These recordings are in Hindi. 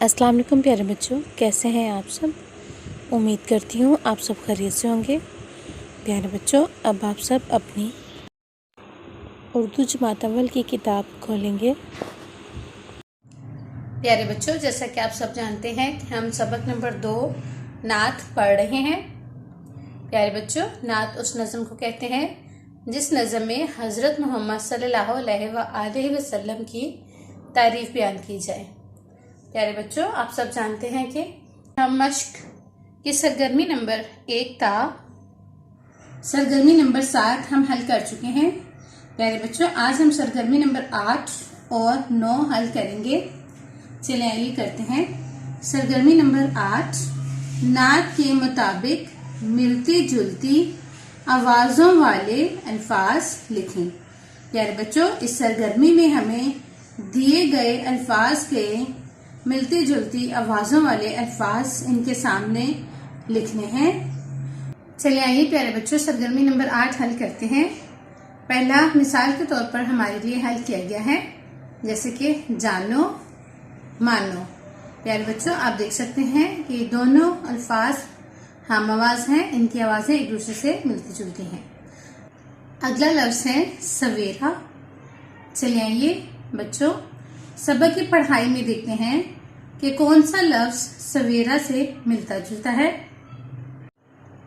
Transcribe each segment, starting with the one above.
अस्सलाम वालेकुम प्यारे बच्चों, कैसे हैं आप सब। उम्मीद करती हूँ आप सब खैरियत से होंगे। प्यारे बच्चों, अब आप सब अपनी उर्दू जमात अव्वल की किताब खोलेंगे। प्यारे बच्चों, जैसा कि आप सब जानते हैं कि हम सबक नंबर 2 नात पढ़ रहे हैं। प्यारे बच्चों, नात उस नज़म को कहते हैं जिस नज़म में हज़रत मोहम्मद सल्लल्लाहु अलैहि वसल्लम की तारीफ बयान की जाए। प्यारे बच्चों, आप सब जानते हैं कि हम मश्क की सरगर्मी नंबर 1 था, सरगर्मी नंबर 7 हम हल कर चुके हैं। प्यारे बच्चों, आज हम सरगर्मी नंबर 8 और 9 हल करेंगे। चलिए आइए करते हैं। सरगर्मी नंबर 8, नात के मुताबिक मिलती जुलती आवाजों वाले अल्फाज लिखें। प्यारे बच्चों, इस सरगर्मी में हमें दिए गए अल्फाज के मिलती जुलती आवाजों वाले अल्फाज इनके सामने लिखने हैं। चलिए आइए प्यारे बच्चों, सरगर्मी नंबर 8 हल करते हैं। पहला मिसाल के तौर पर हमारे लिए हल किया गया है, जैसे कि जानो मानो। प्यारे बच्चों, आप देख सकते हैं कि दोनों अल्फाज हम आवाज हैं, इनकी आवाजें एक दूसरे से मिलती जुलती हैं। अगला लफ्ज है सवेरा। चलिए आइए बच्चों, सबक की पढ़ाई में देखते हैं कि कौन सा लफ्ज सवेरा से मिलता जुलता है।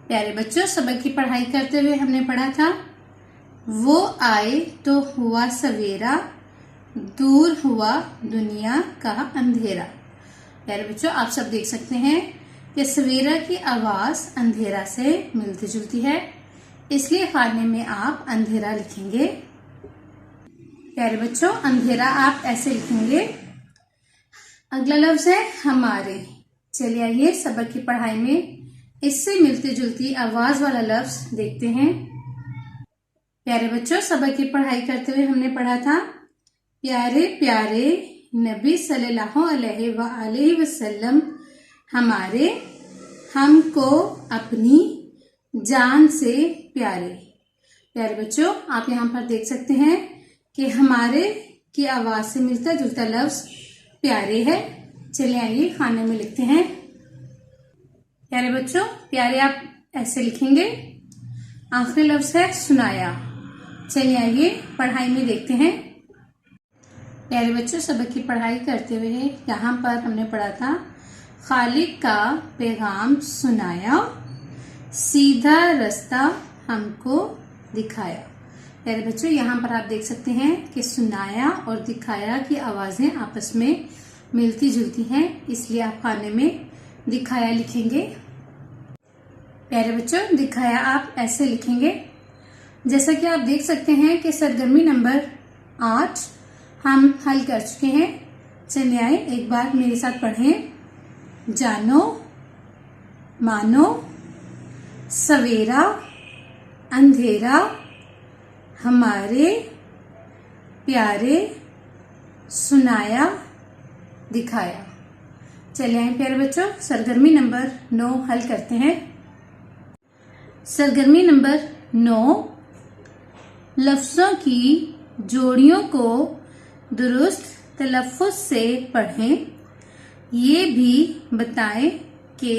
प्यारे बच्चों, सबक की पढ़ाई करते हुए हमने पढ़ा था, वो आए तो हुआ सवेरा, दूर हुआ दुनिया का अंधेरा। प्यारे बच्चों, आप सब देख सकते हैं कि सवेरा की आवाज अंधेरा से मिलती जुलती है, इसलिए खाने में आप अंधेरा लिखेंगे। प्यारे बच्चों, अंधेरा आप ऐसे लिखेंगे। अगला लफ्ज है हमारे। चलिए आइए सबक की पढ़ाई में इससे मिलती जुलती आवाज वाला लफ्ज देखते हैं। प्यारे बच्चों, सबक की पढ़ाई करते हुए हमने पढ़ा था, प्यारे प्यारे नबी सल्लल्लाहु अलैहि वसल्लम हमारे, हमको अपनी जान से प्यारे। प्यारे बच्चों, आप यहाँ पर देख सकते हैं कि हमारे की आवाज से मिलता जुलता लफ्ज प्यारे है। चलिए आइए खाने में लिखते हैं। प्यारे बच्चों, प्यारे आप ऐसे लिखेंगे। आखिरी लफ्ज है सुनाया। चलिए आइए पढ़ाई में देखते हैं। प्यारे बच्चों, सबक की पढ़ाई करते हुए यहाँ पर हमने पढ़ा था, खालिक का पैगाम सुनाया, सीधा रास्ता हमको दिखाया। प्यारे बच्चों, यहाँ पर आप देख सकते हैं कि सुनाया और दिखाया की आवाजें आपस में मिलती जुलती हैं, इसलिए आप खाने में दिखाया लिखेंगे। प्यारे बच्चों, दिखाया आप ऐसे लिखेंगे। जैसा कि आप देख सकते हैं कि सरगर्मी नंबर 8 हम हल कर चुके हैं। चलिए आए एक बार मेरे साथ पढ़ें। जानो मानो, सवेरा अंधेरा, हमारे प्यारे सुनाया दिखाया। चलिए आए प्यारे बच्चों, सरगर्मी नंबर 9 हल करते हैं। सरगर्मी नंबर 9, लफ्जों की जोड़ियों को दुरुस्त तलफ़्फ़ुज़ से पढ़ें, ये भी बताएं कि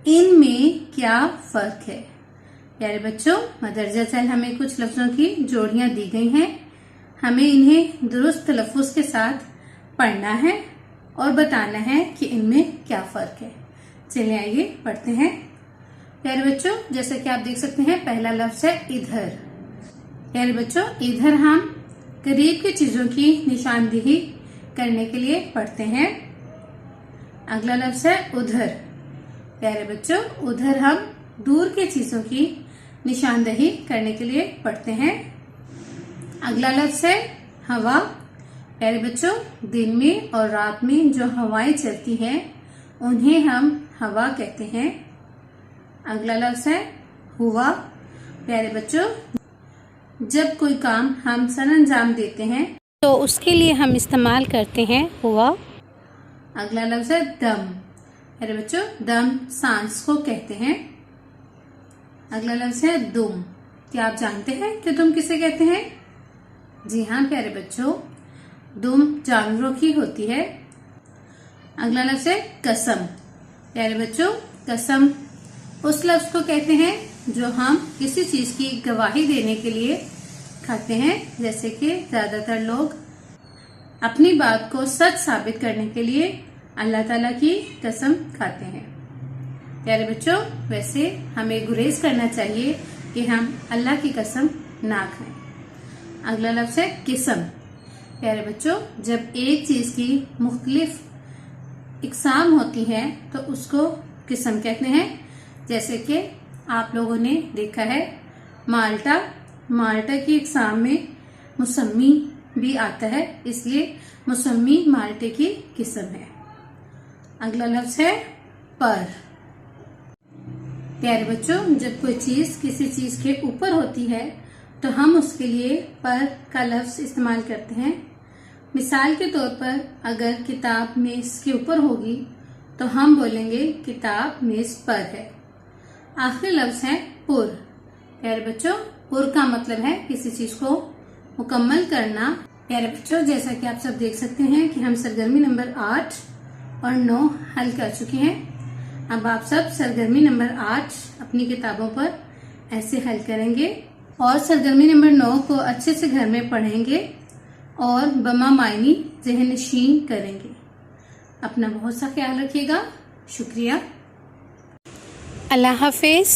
इनमें क्या फर्क है। प्यारे बच्चों, मदरजा चल हमें कुछ लफ्जों की जोड़ियां दी गई हैं, हमें इन्हें दुरुस्त तलफ़्फ़ुज़ के साथ पढ़ना है और बताना है कि इनमें क्या फर्क है। चलिए आइए पढ़ते हैं। प्यारे बच्चों, जैसे कि आप देख सकते हैं, पहला लफ्ज है इधर। प्यारे बच्चों, इधर हम करीब की चीजों की निशानदेही करने के लिए पढ़ते हैं। अगला लफ्ज है उधर। प्यारे बच्चों, उधर हम दूर की चीजों की निशानदेही करने के लिए पढ़ते हैं। अगला लफ्ज है हवा। प्यारे बच्चों, दिन में और रात में जो हवाएं चलती हैं उन्हें हम हवा कहते हैं। अगला लफ्ज है हुआ। प्यारे बच्चों, जब कोई काम हम सरअंजाम देते हैं तो उसके लिए हम इस्तेमाल करते हैं हुआ। अगला लफ्ज है दम। प्यारे बच्चों, दम सांस को कहते हैं। अगला लफ्ज है दुम। क्या आप जानते हैं कि दुम किसे कहते हैं? जी हाँ प्यारे बच्चों, दुम जानवरों की होती है। अगला लफ्ज है कसम। प्यारे बच्चों, कसम उस लफ्ज को कहते हैं जो हम किसी चीज की गवाही देने के लिए खाते हैं, जैसे कि ज्यादातर लोग अपनी बात को सच साबित करने के लिए अल्लाह ताला की कसम खाते हैं। प्यारे बच्चों, वैसे हमें गुरेज करना चाहिए कि हम अल्लाह की कसम ना खाएं। अगला लफ्ज है किस्म। प्यारे बच्चों, जब एक चीज की मुख्तलिफ इकसाम होती है तो उसको किस्म कहते हैं। जैसे कि आप लोगों ने देखा है माल्टा, माल्टा की इकसाम में मौसमी भी आता है, इसलिए मौसमी माल्टे की किस्म है। अगला लफ्ज है पर। प्यारे बच्चों, जब कोई चीज किसी चीज के ऊपर होती है तो हम उसके लिए पर का लफ्ज इस्तेमाल करते हैं। मिसाल के तौर पर अगर किताब मेज के ऊपर होगी तो हम बोलेंगे किताब मेज पर है। आखिरी लफ्ज है पुर। प्यारे बच्चों, पुर का मतलब है किसी चीज को मुकम्मल करना। प्यारे बच्चों, जैसा कि आप सब देख सकते हैं कि हम सरगर्मी नंबर 8 और 9 हल कर चुके हैं। अब आप सब सरगर्मी नंबर 8 अपनी किताबों पर ऐसे हल करेंगे और सरगर्मी नंबर 9 को अच्छे से घर में पढ़ेंगे और बमा मायनी ज़हन-नशीन करेंगे। अपना बहुत सा ख्याल रखिएगा। शुक्रिया। अल्लाह हाफिज।